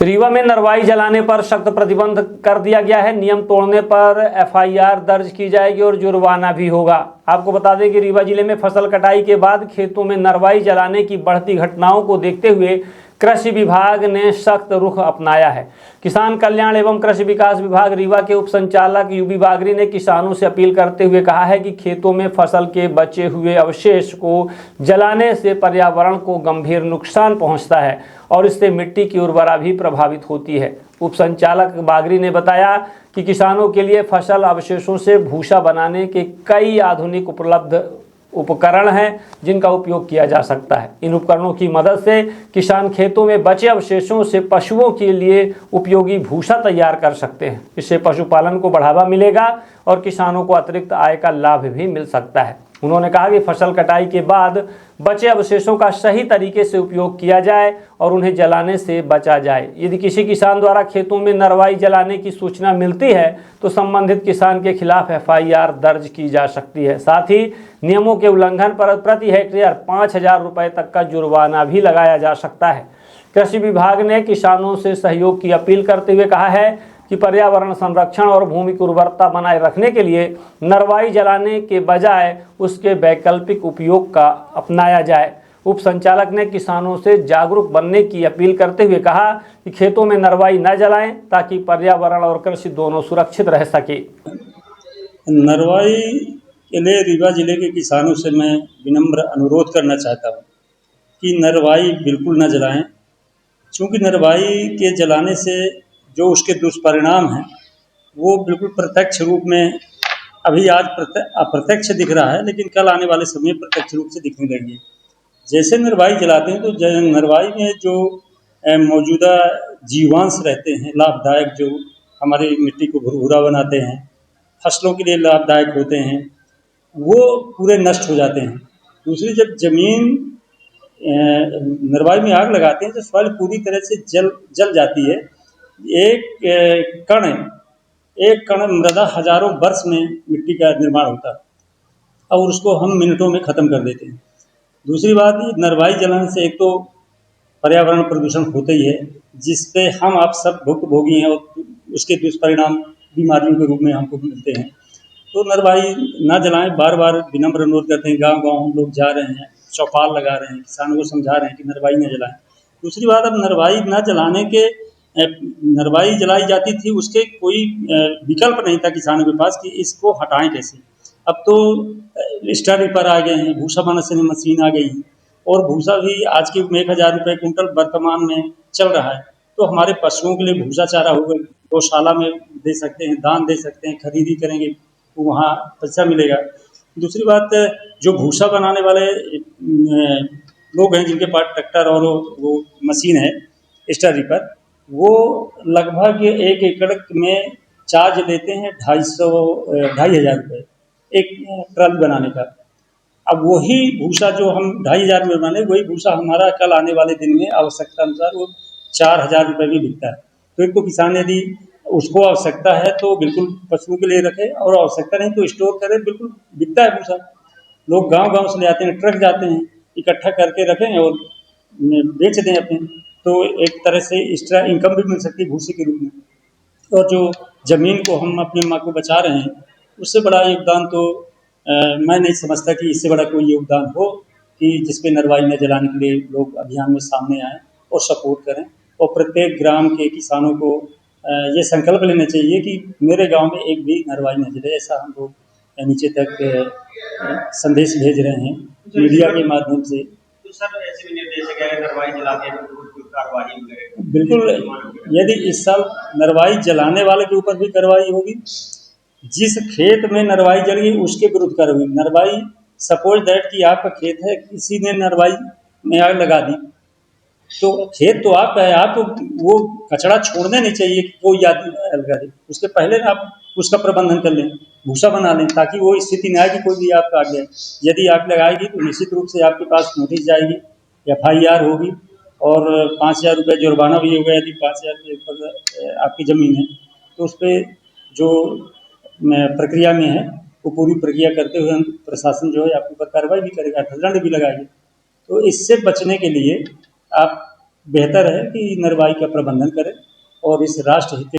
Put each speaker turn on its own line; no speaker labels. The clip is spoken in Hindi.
रीवा में नरवाई जलाने पर सख्त प्रतिबंध कर दिया गया है। नियम तोड़ने पर एफआईआर दर्ज की जाएगी और जुर्माना भी होगा। आपको बता दें कि रीवा जिले में फसल कटाई के बाद खेतों में नरवाई जलाने की बढ़ती घटनाओं को देखते हुए कृषि विभाग ने सख्त रुख अपनाया है। किसान कल्याण एवं कृषि विकास विभाग रीवा के उप संचालक यूबी बागरी ने किसानों से अपील करते हुए कहा है कि खेतों में फसल के बचे हुए अवशेष को जलाने से पर्यावरण को गंभीर नुकसान पहुंचता है और इससे मिट्टी की उर्वरा भी प्रभावित होती है। उप संचालक बागरी ने बताया कि किसानों के लिए फसल अवशेषों से भूसा बनाने के कई आधुनिक उपलब्ध उपकरण हैं जिनका उपयोग किया जा सकता है। इन उपकरणों की मदद से किसान खेतों में बचे अवशेषों से पशुओं के लिए उपयोगी भूसा तैयार कर सकते हैं। इससे पशुपालन को बढ़ावा मिलेगा और किसानों को अतिरिक्त आय का लाभ भी मिल सकता है। उन्होंने कहा कि फसल कटाई के बाद बचे अवशेषों का सही तरीके से उपयोग किया जाए और उन्हें जलाने से बचा जाए। यदि किसी किसान द्वारा खेतों में नरवाई जलाने की सूचना मिलती है तो संबंधित किसान के खिलाफ एफआईआर दर्ज की जा सकती है। साथ ही नियमों के उल्लंघन पर प्रति हेक्टेयर 5,000 रुपये तक का जुर्माना भी लगाया जा सकता है। कृषि विभाग ने किसानों से सहयोग की अपील करते हुए कहा है कि पर्यावरण संरक्षण और भूमि की उर्वरता बनाए रखने के लिए नरवाई जलाने के बजाय उसके वैकल्पिक उपयोग का अपनाया जाए। उप संचालक ने किसानों से जागरूक बनने की अपील करते हुए कहा कि खेतों में नरवाई न जलाएं ताकि पर्यावरण और कृषि दोनों सुरक्षित रह सके।
नरवाई के लिए रीवा जिले के किसानों से मैं विनम्र अनुरोध करना चाहता हूँ कि नरवाई बिल्कुल न जलाएं, क्योंकि नरवाई के जलाने से जो उसके दुष्परिणाम हैं वो बिल्कुल प्रत्यक्ष रूप में अभी आज अप्रत्यक्ष दिख रहा है, लेकिन कल आने वाले समय प्रत्यक्ष रूप से दिखने लगेगी। जैसे नरवाई जलाते हैं तो नरवाई में जो मौजूदा जीवांश रहते हैं लाभदायक, जो हमारी मिट्टी को भुरभुरा बनाते हैं, फसलों के लिए लाभदायक होते हैं, वो पूरे नष्ट हो जाते हैं। दूसरी, जब जमीन नरवाई में आग लगाते हैं तो सॉइल पूरी तरह से जल जाती है। एक कण मृदा हजारों वर्ष में मिट्टी का निर्माण होता है और उसको हम मिनटों में ख़त्म कर देते हैं। दूसरी बात, नरवाई जलाने से एक तो पर्यावरण प्रदूषण होता ही है, जिसपे हम आप सब भुक्तभोगी हैं और उसके दुष्परिणाम बीमारियों के रूप में हमको मिलते हैं। तो नरवाई ना जलाएं, बार बार विनम्र अनुरोध करते हैं। गांव गांव हम लोग जा रहे हैं, चौपाल लगा रहे हैं, किसानों को समझा रहे हैं कि नरवाई न जलाएं। दूसरी बात, अब नरवाई न जलाने के नरवाई जलाई जाती थी, उसके कोई विकल्प नहीं था किसानों के पास कि इसको हटाएं कैसे। अब तो स्टर रीपर आ गए हैं, भूसा बनाने मशीन आ गई है और भूसा भी आज के 1,000 रुपये कुंटल वर्तमान में चल रहा है। तो हमारे पशुओं के लिए भूसा चारा हो गया, गौशाला में दे सकते हैं, दान दे सकते हैं, खरीदी करेंगे तो वहाँ पैसा मिलेगा। दूसरी बात, जो भूसा बनाने वाले लोग हैं जिनके पास ट्रैक्टर और वो मशीन है स्टर रीपर, वो लगभग 1 एकड़ में चार्ज लेते हैं 2,500 रुपये एक ट्रॉली बनाने का। अब वही भूसा जो हम 2,500 में बना लें, वही भूसा हमारा कल आने वाले दिन में आवश्यकता अनुसार वो 4,000 रुपये भी बिकता है। तो एक तो किसान यदि उसको आवश्यकता है तो बिल्कुल पशुओं के लिए रखे और आवश्यकता नहीं तो स्टोर करें, बिल्कुल बिकता है भूसा। लोग गांव गांव से ले आते हैं, ट्रक जाते हैं, इकट्ठा करके रखें और बेच दें अपने। तो एक तरह से एक्स्ट्रा इनकम भी मिल सकती है भूसे के रूप में। और जो ज़मीन को हम अपने माँ को बचा रहे हैं, उससे बड़ा योगदान तो मैं नहीं समझता कि इससे बड़ा कोई योगदान हो कि जिसपे नरवाई न जलाने के लिए लोग अभियान में सामने आएँ और सपोर्ट करें। और प्रत्येक ग्राम के किसानों को ये संकल्प लेना चाहिए कि मेरे गांव में एक भी नरवाई न जले। ऐसा हम लोग नीचे तक संदेश भेज रहे हैं मीडिया के माध्यम से।
तो सर ऐसे भी निर्देश है कि नरवाई जलाते हैं तो कोई कार्रवाई वगैरह?
बिल्कुल, यदि इस साल नरवाई जलाने वाले के ऊपर भी कार्रवाई होगी। जिस खेत में नरवाई जली उसके विरुद्ध कार्रवाई। नरवाई, सपोज दैट कि आपका खेत है, किसी ने नरवाई में आग लगा दी तो खेत तो आपका है, आपको वो कचरा छोड़ने नहीं चाहिए कि कोई आदमी लगा दे। उसके पहले आप उसका प्रबंधन कर लें, भूसा बना लें, ताकि वो स्थिति न आए कि कोई भी आपका आग लगाए। यदि आग लगाएगी तो निश्चित रूप से आपके पास नोटिस जाएगी, एफआईआर होगी और 5,000 रुपये जुर्माना भी होगा। यदि 5,000 के ऊपर आपकी ज़मीन है तो उस पर जो प्रक्रिया में है वो पूरी प्रक्रिया करते हुए हम प्रशासन जो है आपके ऊपर कार्रवाई भी करेगा, दंड भी लगाएगी। तो इससे बचने के लिए आप बेहतर है कि नरवाई का प्रबंधन करें और इस राष्ट्र हित